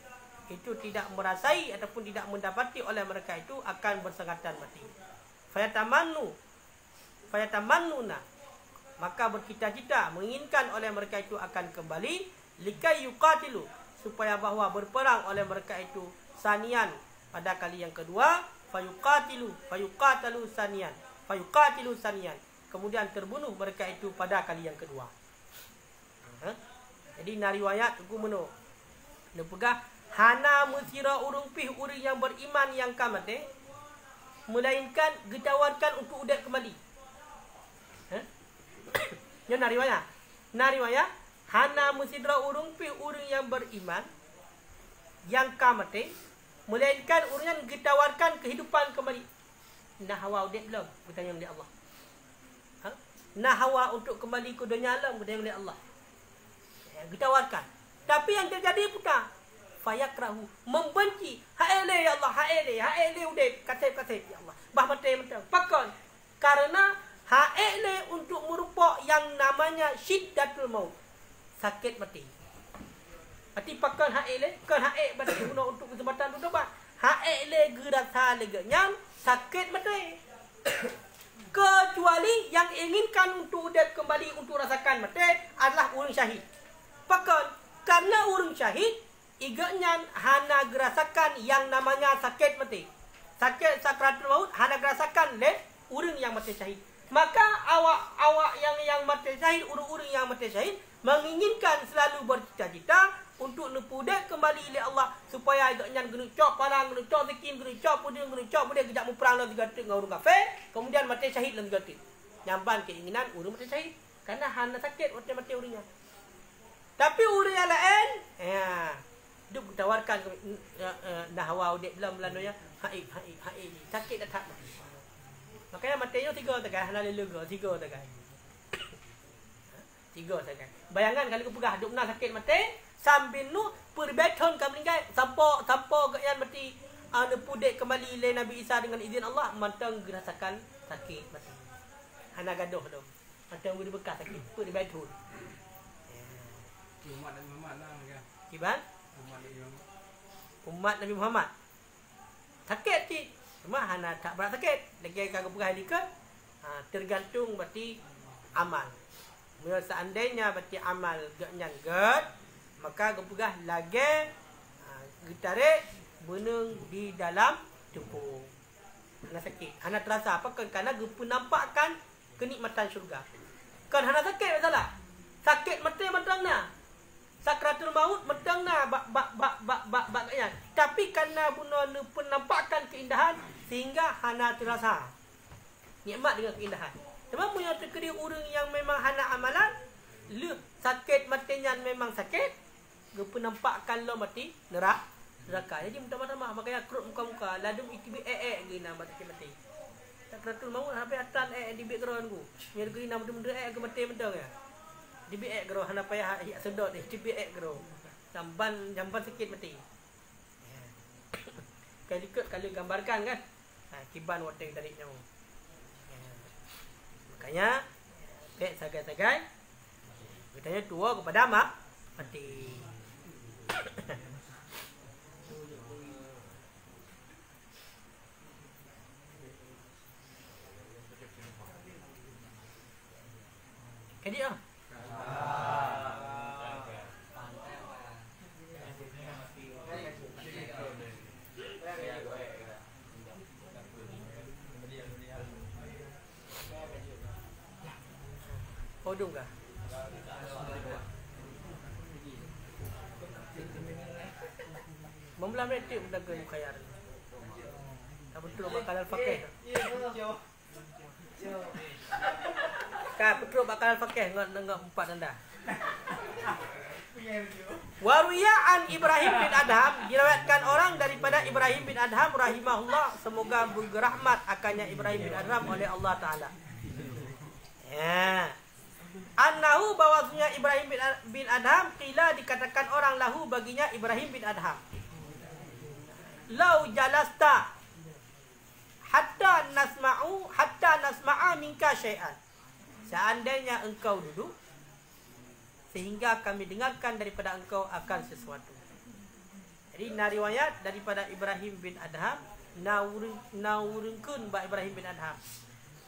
S1: Itu tidak merasai ataupun tidak mendapati oleh mereka itu akan bersangatan mati. Fayatamannuna maka bercita-cita menginginkan oleh mereka itu akan kembali likai yuqatilu supaya bahawa berperang oleh mereka itu sanian pada kali yang kedua fayuqatalu sanian kemudian terbunuh mereka itu pada kali yang kedua. Jadi na riwayat aku meno. Ne pegah hana musira urung pih urang yang beriman yang kamate melainkan ditawarkan untuk udat kembali. Ya na riwayat. Na riwayat hana musira urung pih urang yang beriman yang kamate melainkan urang yang ditawarkan kehidupan kembali. Nah hawa udat belum? Bertanya oleh Allah. Nah hawa untuk kembali ke dunia alam bertanya oleh Allah. Ditawarkan. Tapi yang terjadi putar fayakrahu membenci haile ya Allah haile udah kasih ya Allah bah mati mentang pakon karena haile untuk merupa yang namanya syiddatul maut sakit mati berarti pakon haile kan haile berarti guna untuk kesempatan tu dapat haile gerasa leganya sakit mati kecuali yang inginkan untuk udah kembali untuk rasakan mati adalah orang syahid. Pakon karena orang syahid iganya hana gerasakan yang namanya sakit mati. Sakit sakratul maut hana gerasakan le orang yang mati syahid. Maka awak yang mati syahid, urang-urang yang mati syahid menginginkan selalu bercita-cita untuk nepudak kembali oleh Allah supaya iganya genu cop parang genu cop zikin genu cop puding genu cop puding kejak muperang lagi gatik dengan orang kafir kemudian mati syahid lagi gatik. Nyamban keinginan urang mati syahid karena hana sakit mati urangnya. Tapi urang yang lain, ya, dia tawarkan nahwa udik dalam Melandonya, haid, sakit dah tak. Makanya matinya 3 tegai, hana lega 3 tegai. 3 tegai. Bayangkan kalau kau pegah duk nak sakit mati, sambil nu perbeton kau meninggal, sampo ke yang mati nepudek kembali le Nabi Isa dengan izin Allah, mantang gerasakan sakit mati. Hana gaduh tu. Mantang beri bekas sakit, perbeton.
S2: Umat Nabi Muhammad lah kan.
S1: Kiban? Umat Nabi Muhammad. Sakit ti. Cuma hana tak berat sakit. Lagi kagak pegah dikat. Tergantung berarti amal. Bila seandainya berarti amal gaknya gad, maka kau pegah lagi getarik benung di dalam tubuh. Hana sakit. Hana terasa apa kan? Karena kau penampakkan kenikmatan syurga. Kan hana sakit masalah. Sakit mati mentang na. Sakratul maut mentang na bagaian. Tapi karena guna penampakan keindahan sehingga hana terasa nikmat dengan keindahan. Sebab punya terkiri orang yang memang hana amalan, sakit matinya memang sakit, dia penampakan lo mati neraka. Jadi minta-minta makanya kerut muka-muka, ladum ikibi gina mati. Sakratul maut sampai atan di background ku. Mir gina benda ke mati mentang ya. Di biak gero hana payah sedot di biak gero jamban sikit mati. kalau gambarkan kan. Kiban wateng tariknya. Makanya dek sagai-sagai katanya tua kepada mak mati. Jadi Podung kah? Membelah metik mendaga mukayar. Tak betul bakal al-fakih. Kak betul bakal al-fakih ngak empat anda. Waruya an Ibrahim bin Adham, diriwayatkan orang daripada Ibrahim bin Adham rahimahullah, semoga berrahmat akannya Ibrahim bin Adham oleh Allah Taala. Ya. Annahu bahwasanya Ibrahim bin Adham qila dikatakan orang lahu baginya Ibrahim bin Adham. Lau jalasta hatta nasma'a minka syai'an. Seandainya engkau duduk sehingga kami dengarkan daripada engkau akan sesuatu. Jadi riwayat daripada Ibrahim bin Adham nawurungkeun ba Ibrahim bin Adham.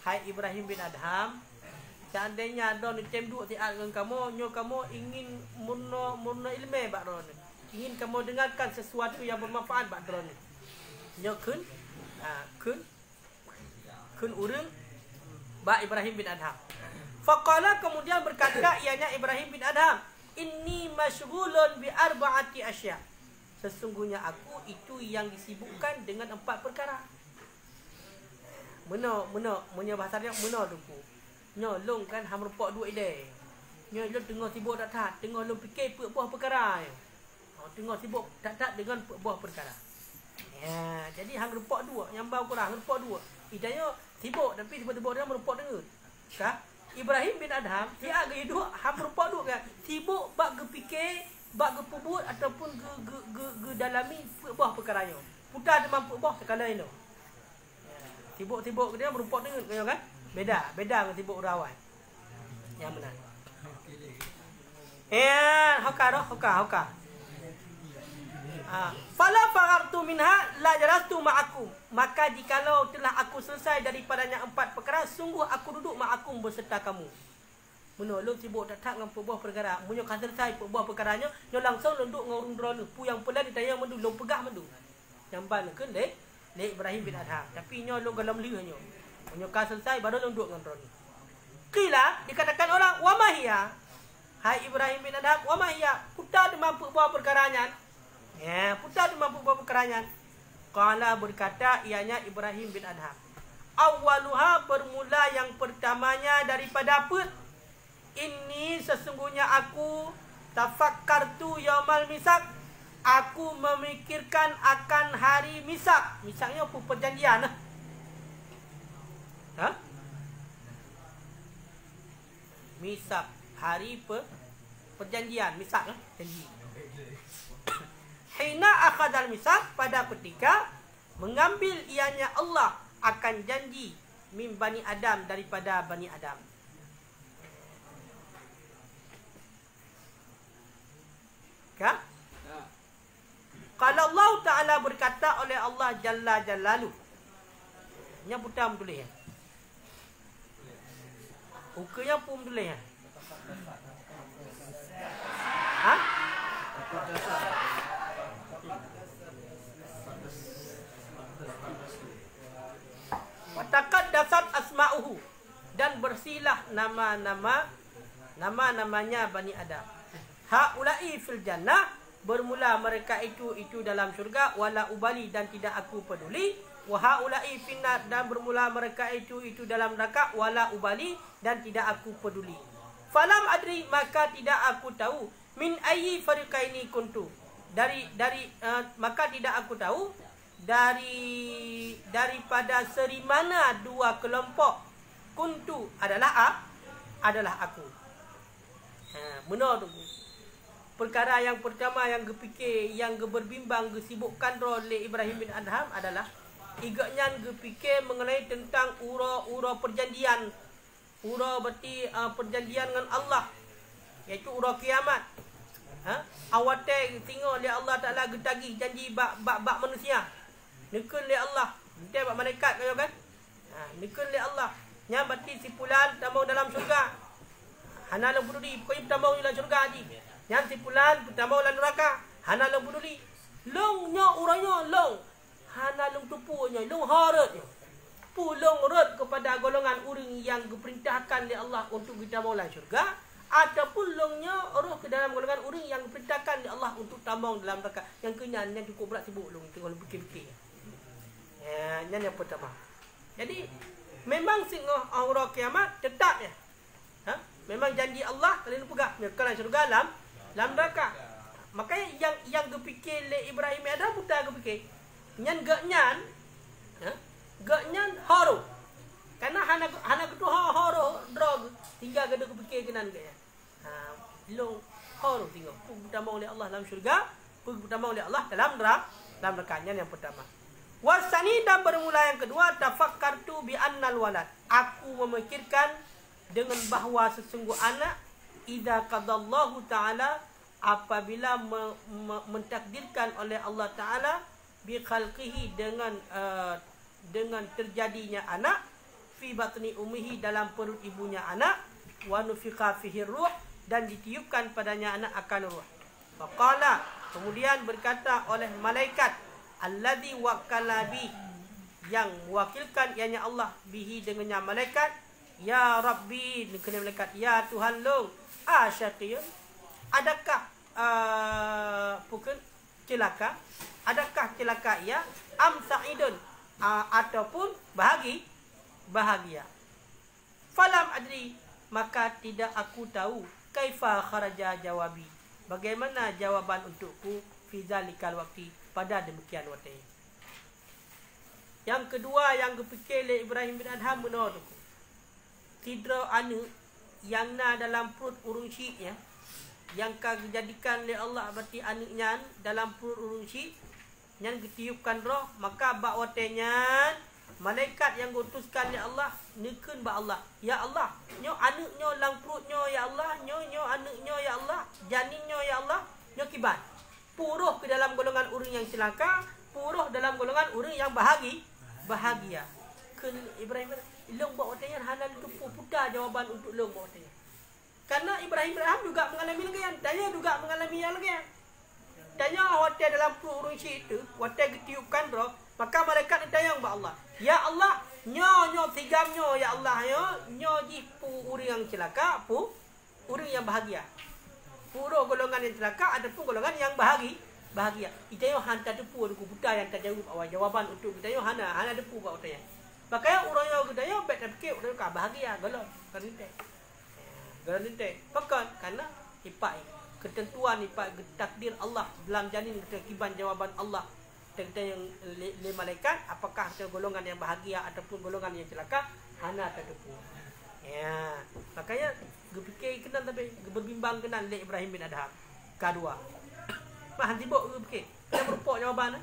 S1: Hai Ibrahim bin Adham, seandainya ada ni tem duk tiak dengan kamu, nyo kamu ingin murna ilmu bak ron. Ingin kamu dengarkan sesuatu yang bermanfaat bak ron. Nyo kun urang ba Ibrahim bin Adham. Faqala kemudian berkata ianya Ibrahim bin Adham, inni masyghulun bi arba'ati asya. Sesungguhnya aku itu yang disibukkan dengan 4 perkara. Mena bahasa dia mena tuku. Nyo long kan ham repok duit dia. Nyo long tengah sibuk tak tengah long fikir buah perkara. Tengah sibuk tak dengan buah perkara. Ya, jadi hang repok dua, yang bau kurang repok dua. Idanya sibuk tapi tiba-tiba dia merepok dengan. Kah? Ibrahim bin Adham dia agak hidup ham repok dua kan. Sibuk bak ge fikir, bak ge pubut ataupun ge dalami buah perkaranya. Putar dia mampu buah sekala ini. Sibuk-sibuk dia merepok dengan kan? Beda dengan sibuk urawan. Yang benar. Hokah. Fala farartu minha la jalastu ma'akum. Maka jikalau telah aku selesai daripadanya 4 perkara, sungguh aku duduk ma'akum berserta kamu. Menolong sibuk tak dengan buah perkara. Munyo kan selesai buah perkaranya, nyo langsung duduk ngurung drone. Pu yang pelan ditanya mendu long pegah mendu. Nyamban ke le Ibrahim bin Adham. Tapi nyo long galam liu nyo. Munyo kan selesai baru duduk dengan drone. Qila dikatakan orang wa mahiya. Hai Ibrahim bin Adham, wa mahiya. Putar mampu buah perkaranya. Ya, putar mampu buah perkaranya. Qala berkata ianya Ibrahim bin Adham. Awwaluha bermula yang pertamanya daripada apa? Ini sesungguhnya aku tafakkartu yaumal misak. Aku memikirkan akan hari misak. Misaknya apa perjanjian lah. Misak, hari perjanjian, misak lah, janji. Hina akhadal misak, pada ketika mengambil ianya Allah akan janji min Bani Adam, daripada Bani Adam. Kah? Kalau Allah Ta'ala berkata oleh Allah Jalla Jalaluh. Nya putar tulis ya. Ukanya pun tulis ya. Wataqaddasat asma'uhu, dan bersilah nama-namanya Bani Adam. Haula'i fil jannah, bermula mereka itu dalam syurga, wala ubali, dan tidak aku peduli. Wa haula'i finnar, dan bermula mereka itu dalam neraka, wala ubali, dan tidak aku peduli. Falam adri, maka tidak aku tahu, min ayyi fariqaini kuntu, maka tidak aku tahu daripada seri mana 2 kelompok kuntu adalah aku. Benar tu. perkara yang pertama yang gepikir, yang berbimbang gesibukkan oleh Ibrahim bin Adham adalah igaknya gepikir mengenai tentang ura perjanjian. Ura berarti perjanjian dengan Allah, iaitu ura kiamat. Awate tengok oleh Allah Taala getagi janji bak manusia. Nekun oleh Allah, dia bak malaikat kau kan? Nekun oleh Allah. Nya berarti sipulan tambah dalam syurga. Hana lang buduli, pokoknya tambah dalam syurga haji. Yang sipulan tambah dalam neraka. Hana lang buduli. Long nya uranya long. Hana lang tupunya, long haratnya. Pulong rot kepada golongan orang yang diperintahkan oleh Allah untuk kita dalam syurga, ataupun longnya roh ke dalam golongan orang yang diperintahkan oleh Allah untuk tambang dalam neraka. Yang kenyan yang cukup berat sibuk long tengok fikir-fikir. Yang pertama. Jadi memang singoh aura kiamat tetap ya. Memang janji Allah kalian pegang kalian syurga dalam neraka. Makanya yang gepikir le Ibrahim ada buta gepikir. Nyan gaknyan haro. Karena hana kedua haro drog tinggal gede gepikir kenan gaya. Long haro tinggal pertama oleh Allah dalam syurga, pertama oleh Allah dalam neraka. Yang pertama. Wasani dan bermula yang kedua, tafakkartu bi annal walad. Aku memikirkan dengan bahawa sesungguh anak idza qadallahu taala, apabila mentakdirkan oleh Allah Taala bi khalqihi, dengan terjadinya anak fi batni ummihi, dalam perut ibunya anak, wa nufiqa fihi ruh, dan ditiupkan padanya anak akan ruh. Faqala, kemudian berkata oleh malaikat alladzi wakkala bi, yang mewakilkan ianya Allah bihi dengannya malaikat, ya Rabbi, kena malaikat, ya Tuhan long, asyaqiyun, adakah bukan celaka, adakah celaka ia, am sa'idun, ataupun bahagia. Falam adri, maka tidak aku tahu, kaifa kharaja jawabi, bagaimana jawaban untukku, fi zalikal waqti, pada demikian waktu. Yang kedua yang kepikir oleh Ibrahim bin Adham menurutku, tidra anak yang na dalam perut urung syiknya, yang dijadikan oleh Allah berarti anaknya dalam perut urung syik, yang ditiupkan roh, maka bak watenya malaikat yang diutuskan oleh Allah nekun bak Allah, ya Allah, nyo anaknya dalam perutnya ya Allah, nyo anaknya ya Allah, janinnya ya Allah, nyo kiban puruh ke dalam golongan orang yang celaka, puruh dalam golongan orang yang bahagia. Ke Ibrahim long buat watanya hana itu putar jawapan untuk long buat watanya. Karena Ibrahim juga mengalami legian, dia juga mengalami yang legian. Tanya hotel dalam perut orang syik itu, hotel ditiupkan roh, maka malaikat tanya kepada Allah, ya Allah, nyo tigamnya ya Allah, nyo jipu orang yang celaka, orang yang bahagia. Pura golongan yang celaka ataupun golongan yang bahagia. Kita yo hantar depu aku buta yang tak jawab awal jawaban untuk kita yo hana depu buat utaya. Makanya orang yo kita yo bet fikir orang ka bahagia golong kan inte. Golong inte. Pakan karena ipai ketentuan ipai takdir Allah dalam janin kekiban jawaban Allah. Kita yang le malaikat apakah itu golongan yang bahagia ataupun golongan yang celaka hana tak depu. Ya, makanya gepikir kenan tapi berbimbang kenan le Ibrahim bin Adham. Kedua. Mah tibuk gepikir. Dia merupak jawapan.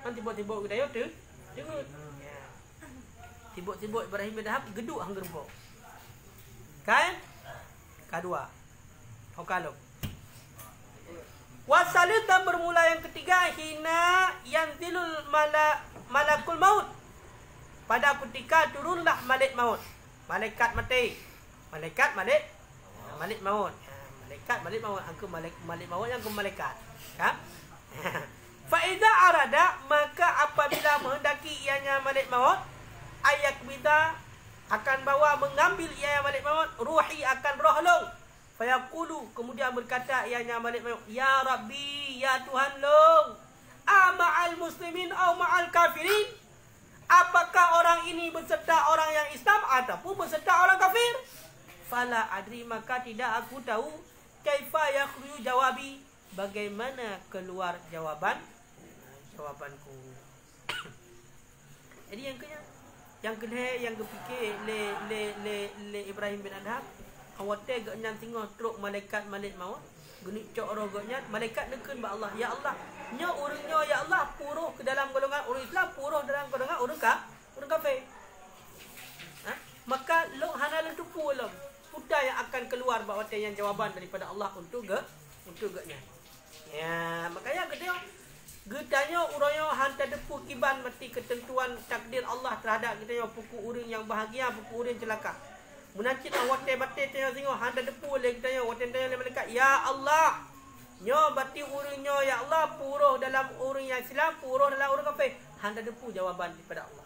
S1: Tibuk-tibuk kita yo tu. Dengut. Ya. Tibuk-tibuk Ibrahim bin Adham geduk hang gerbok. Kan? Kedua. Kalau wasalit dan bermula yang ketiga, hina yanzilul malakul maut, pada ketika turunlah malaikat maut. Malaikat mati. Malaikat maut. Angka malaikat maut yang ke malaikat. Kan? Fa idza arada, maka apabila menghendaki ianya malaikat maut, ayat bida akan bawa mengambil ianya malaikat maut, ruhi akan roh long. Fa yaqulu, kemudian berkata ianya malaikat maut, ya Rabbi, ya Tuhan long, ama'al muslimin au ma'al kafirin? Apakah orang ini beserta orang yang Islam ataupun beserta orang kafir? Fala adri, maka tidak aku tahu. Kaifa yakhruju jawabi, bagaimana keluar jawabanku. Jadi yang kedua yang kepikir le Ibrahim bin Adham, awate gaknya tengah truk malaikat malik maut genik cok roh gaknya malaikat nekeun ba Allah, ya Allah nya urangnya ya Allah puruh ke dalam golongan orang Islam, puruh dalam golongan orang kafir. Maka long hana lentupu long putar yang akan keluar ba awate yang jawaban daripada Allah untuk gaknya. Ya, makanya getanya urangnya hantar depu kiban mati ketentuan takdir Allah terhadap getanya pukul urang yang bahagia, pukul urang celaka. Munacit awate batte tanya singo handa depu le getanya awate tanya le malaikat, ya Allah nyo bati urangnya ya Allah puruh dalam urang yang Islam, puruh dalam urang kafir. Handa depu jawaban daripada Allah.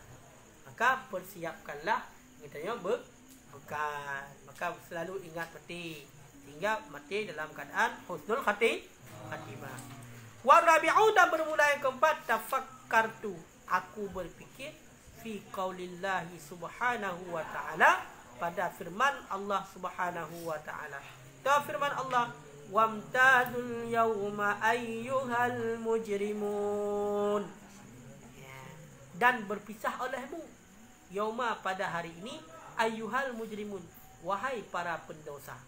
S1: Maka persiapkanlah getanya bekal. Maka selalu ingat mati sehingga mati dalam keadaan husnul khatimah. Wa rabi'u, dan bermula yang keempat, tafakkartu, aku berfikir fi qaulillahi subhanahu wa ta'ala, pada firman Allah subhanahu wa ta'ala. Ta firman Allah, wamtazul yawma ayyuhal mujrimun, dan berpisah olehmu yauma, pada hari ini, ayyuhal mujrimun, wahai para pendosa,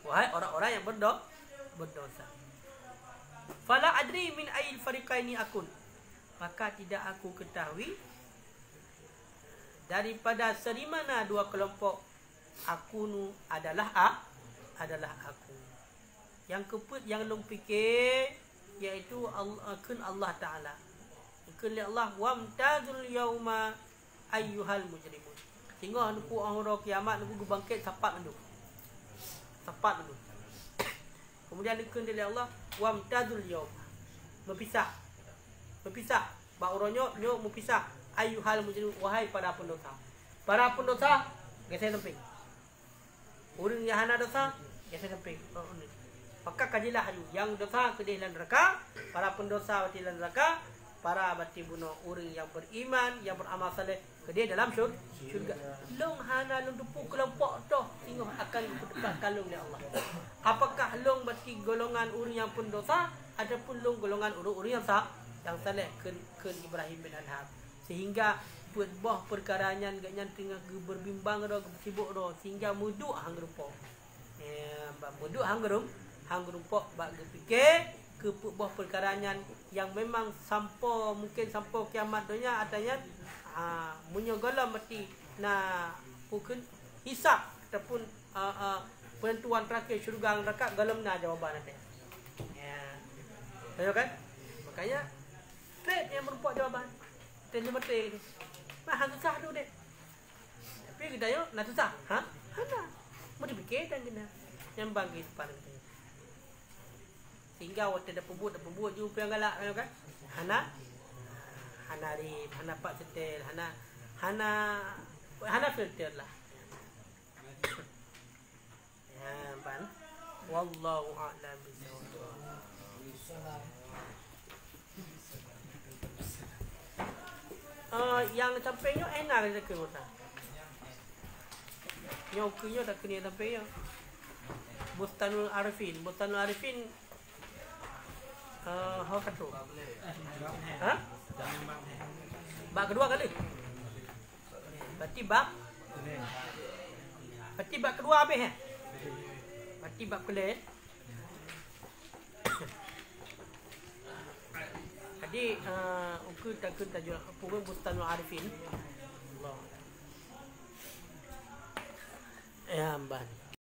S1: wahai orang-orang yang berdosa. Fala adri min ayil fariqaini akun, maka tidak aku ketahui daripada dari mana dua kelompok akunu adalah aku. Yang keput yang long fikir iaitu Allah Taala. Kun Allah wamtazul yauma ayyuhal mujrimun. Sehingga nuku orang kiamat nuku bangkit sapat ndu. Kemudian dikun dari Allah wamtazul yaum, berpisah ba uronyo nyo berpisah ayyuhal mujrim, wahai para pendosa geser samping urang yang hana dosa geser samping. Maka kajilah yang dosa ke dalam neraka, para pendosa di dalam neraka, para bati bunuh urang yang beriman yang beramal saleh ke dalam syurga. Long hana long dupu kelompok tu tengok akan berdekat kalung dengan Allah. Apakah long bati golongan urang yang pendosa ataupun long golongan urang yang saleh ke Ibrahim bin Adham, sehingga buah perkaranya gaknya tengah berbimbang ro sibuk ro sehingga muduk hang rupa. Muduk hang rupa bak fikir ke buah perkaranya yang memang mungkin sampai kiamat dunia adanya menyogolam mati na pukul hisap ataupun penentuan terakhir syurga neraka galam na jawaban nanti. Tahu kan? Makanya straight yang merupakan jawaban. Mati ni. Hang susah tu dek. Tapi kita yo nak susah. Hana. Mau dipikir dan kena yang bagi depan kita. Sehingga waktu dah pembuat jumpa yang galak kan? Hana rib, hana pak setel, hana filter lah. Ya, ban. Wallahu a'lam bishawab. Yang sampainya enak dia kena masa. Yang kunya tak kena sampainya. Bustanul Arifin how kata? Bab kedua kali. Berarti bab kedua habis eh? Berarti bab kelih. Jadi aku takut tajuk apa Bustanul Arifin. Allah. Ya, ban.